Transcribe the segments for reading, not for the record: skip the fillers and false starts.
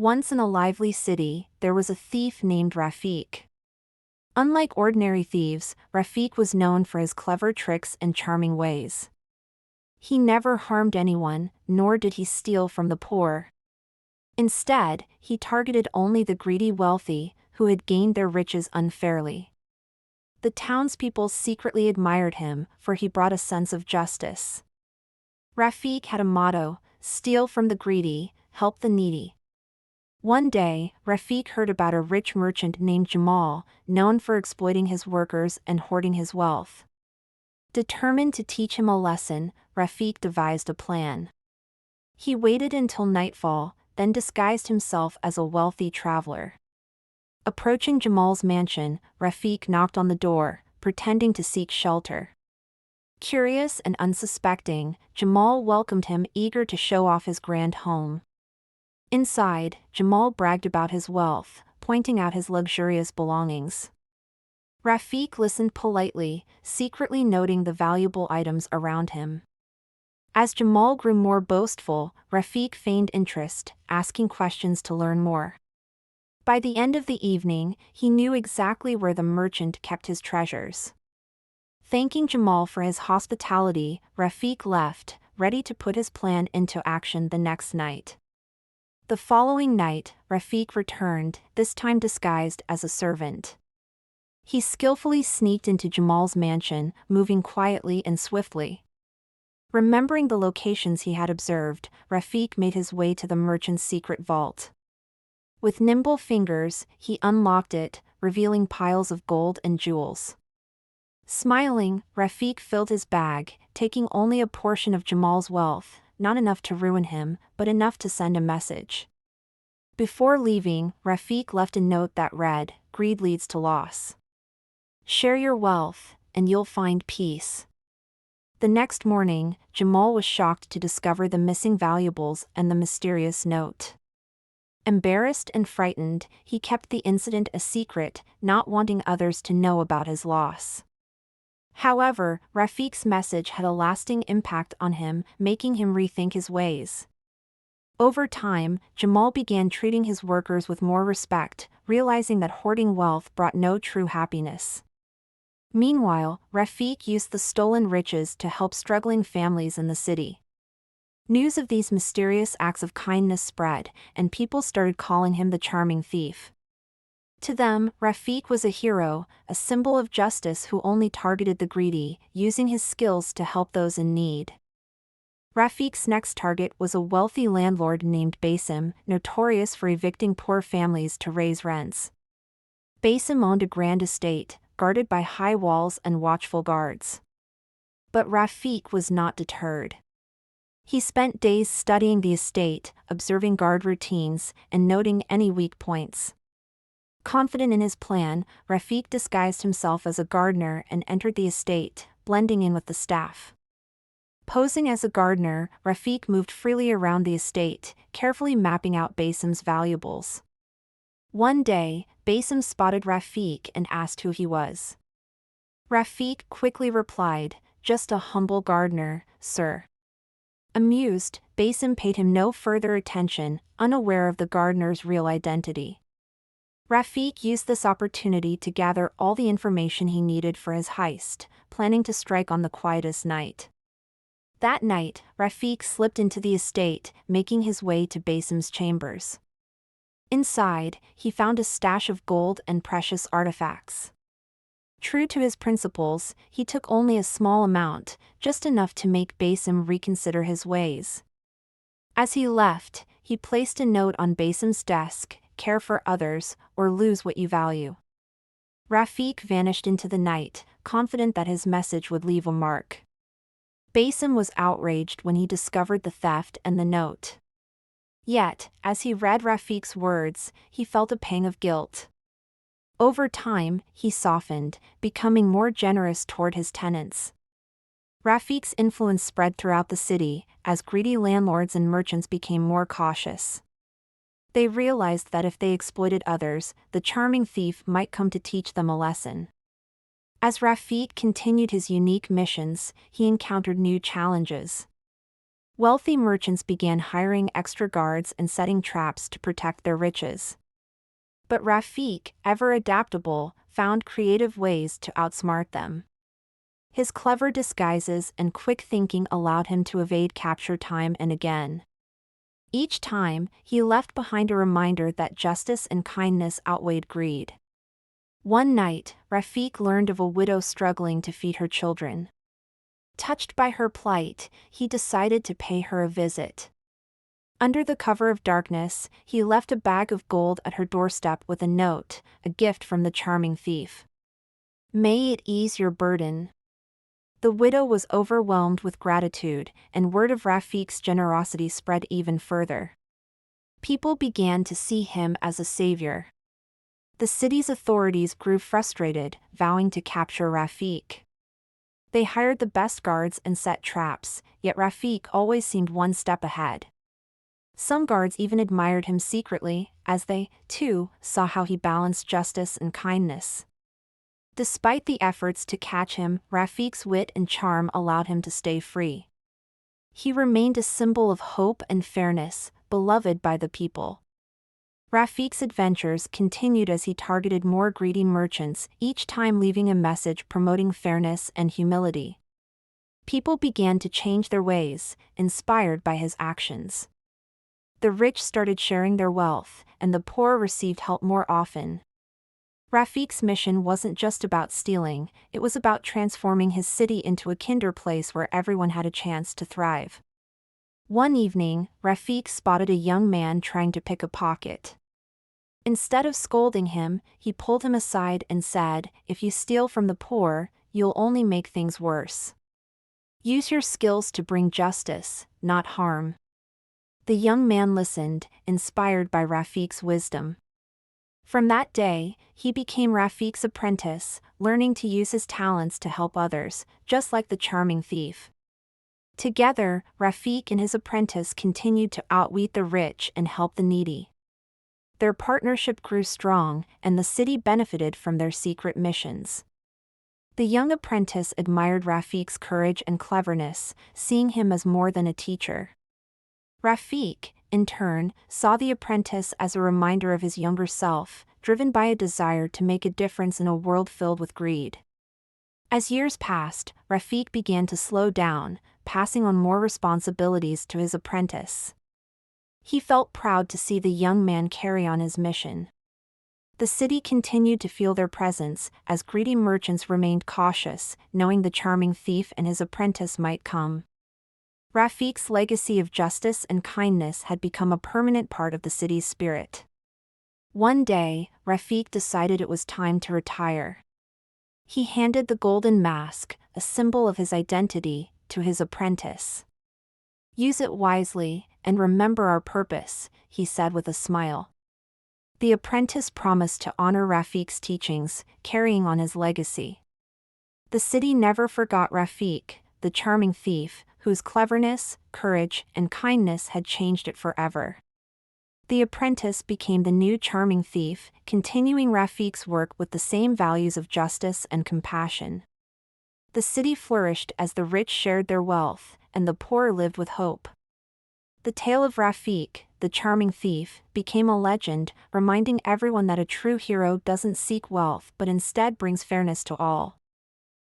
Once in a lively city, there was a thief named Rafik. Unlike ordinary thieves, Rafik was known for his clever tricks and charming ways. He never harmed anyone, nor did he steal from the poor. Instead, he targeted only the greedy wealthy, who had gained their riches unfairly. The townspeople secretly admired him, for he brought a sense of justice. Rafik had a motto: steal from the greedy, help the needy. One day, Rafik heard about a rich merchant named Jamal, known for exploiting his workers and hoarding his wealth. Determined to teach him a lesson, Rafik devised a plan. He waited until nightfall, then disguised himself as a wealthy traveler. Approaching Jamal's mansion, Rafik knocked on the door, pretending to seek shelter. Curious and unsuspecting, Jamal welcomed him, eager to show off his grand home. Inside, Jamal bragged about his wealth, pointing out his luxurious belongings. Rafik listened politely, secretly noting the valuable items around him. As Jamal grew more boastful, Rafik feigned interest, asking questions to learn more. By the end of the evening, he knew exactly where the merchant kept his treasures. Thanking Jamal for his hospitality, Rafik left, ready to put his plan into action the next night. The following night, Rafik returned, this time disguised as a servant. He skillfully sneaked into Jamal's mansion, moving quietly and swiftly. Remembering the locations he had observed, Rafik made his way to the merchant's secret vault. With nimble fingers, he unlocked it, revealing piles of gold and jewels. Smiling, Rafik filled his bag, taking only a portion of Jamal's wealth, not enough to ruin him, but enough to send a message. Before leaving, Rafik left a note that read, "Greed leads to loss. Share your wealth, and you'll find peace." The next morning, Jamal was shocked to discover the missing valuables and the mysterious note. Embarrassed and frightened, he kept the incident a secret, not wanting others to know about his loss. However, Rafik's message had a lasting impact on him, making him rethink his ways. Over time, Jamal began treating his workers with more respect, realizing that hoarding wealth brought no true happiness. Meanwhile, Rafik used the stolen riches to help struggling families in the city. News of these mysterious acts of kindness spread, and people started calling him the charming thief. To them, Rafik was a hero, a symbol of justice who only targeted the greedy, using his skills to help those in need. Rafik's next target was a wealthy landlord named Basim, notorious for evicting poor families to raise rents. Basim owned a grand estate, guarded by high walls and watchful guards. But Rafik was not deterred. He spent days studying the estate, observing guard routines, and noting any weak points. Confident in his plan, Rafik disguised himself as a gardener and entered the estate, blending in with the staff. Posing as a gardener, Rafik moved freely around the estate, carefully mapping out Basim's valuables. One day, Basim spotted Rafik and asked who he was. Rafik quickly replied, "Just a humble gardener, sir." Amused, Basim paid him no further attention, unaware of the gardener's real identity. Rafik used this opportunity to gather all the information he needed for his heist, planning to strike on the quietest night. That night, Rafik slipped into the estate, making his way to Basim's chambers. Inside, he found a stash of gold and precious artifacts. True to his principles, he took only a small amount, just enough to make Basim reconsider his ways. As he left, he placed a note on Basim's desk: "Care for others, or lose what you value." Rafik vanished into the night, confident that his message would leave a mark. Basim was outraged when he discovered the theft and the note. Yet, as he read Rafik's words, he felt a pang of guilt. Over time, he softened, becoming more generous toward his tenants. Rafik's influence spread throughout the city, as greedy landlords and merchants became more cautious. They realized that if they exploited others, the charming thief might come to teach them a lesson. As Rafik continued his unique missions, he encountered new challenges. Wealthy merchants began hiring extra guards and setting traps to protect their riches. But Rafiq, ever adaptable, found creative ways to outsmart them. His clever disguises and quick thinking allowed him to evade capture time and again. Each time, he left behind a reminder that justice and kindness outweighed greed. One night, Rafiq learned of a widow struggling to feed her children. Touched by her plight, he decided to pay her a visit. Under the cover of darkness, he left a bag of gold at her doorstep with a note, a gift from the charming thief. "May it ease your burden." The widow was overwhelmed with gratitude, and word of Rafiq's generosity spread even further. People began to see him as a savior. The city's authorities grew frustrated, vowing to capture Rafiq. They hired the best guards and set traps, yet Rafiq always seemed one step ahead. Some guards even admired him secretly, as they, too, saw how he balanced justice and kindness. Despite the efforts to catch him, Rafiq's wit and charm allowed him to stay free. He remained a symbol of hope and fairness, beloved by the people. Rafiq's adventures continued as he targeted more greedy merchants, each time leaving a message promoting fairness and humility. People began to change their ways, inspired by his actions. The rich started sharing their wealth, and the poor received help more often. Rafiq's mission wasn't just about stealing, it was about transforming his city into a kinder place where everyone had a chance to thrive. One evening, Rafiq spotted a young man trying to pick a pocket. Instead of scolding him, he pulled him aside and said, "If you steal from the poor, you'll only make things worse. Use your skills to bring justice, not harm." The young man listened, inspired by Rafiq's wisdom. From that day, he became Rafiq's apprentice, learning to use his talents to help others, just like the charming thief. Together, Rafiq and his apprentice continued to outwit the rich and help the needy. Their partnership grew strong, and the city benefited from their secret missions. The young apprentice admired Rafiq's courage and cleverness, seeing him as more than a teacher. Rafiq, in turn, saw the apprentice as a reminder of his younger self, driven by a desire to make a difference in a world filled with greed. As years passed, Rafiq began to slow down, passing on more responsibilities to his apprentice. He felt proud to see the young man carry on his mission. The city continued to feel their presence, as greedy merchants remained cautious, knowing the charming thief and his apprentice might come. Rafiq's legacy of justice and kindness had become a permanent part of the city's spirit. One day, Rafiq decided it was time to retire. He handed the golden mask, a symbol of his identity, to his apprentice. "Use it wisely, and remember our purpose," he said with a smile. The apprentice promised to honor Rafiq's teachings, carrying on his legacy. The city never forgot Rafiq, the charming thief, whose cleverness, courage, and kindness had changed it forever. The apprentice became the new charming thief, continuing Rafiq's work with the same values of justice and compassion. The city flourished as the rich shared their wealth, and the poor lived with hope. The tale of Rafiq, the charming thief, became a legend, reminding everyone that a true hero doesn't seek wealth but instead brings fairness to all.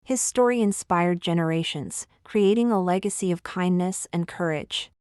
His story inspired generations, creating a legacy of kindness and courage.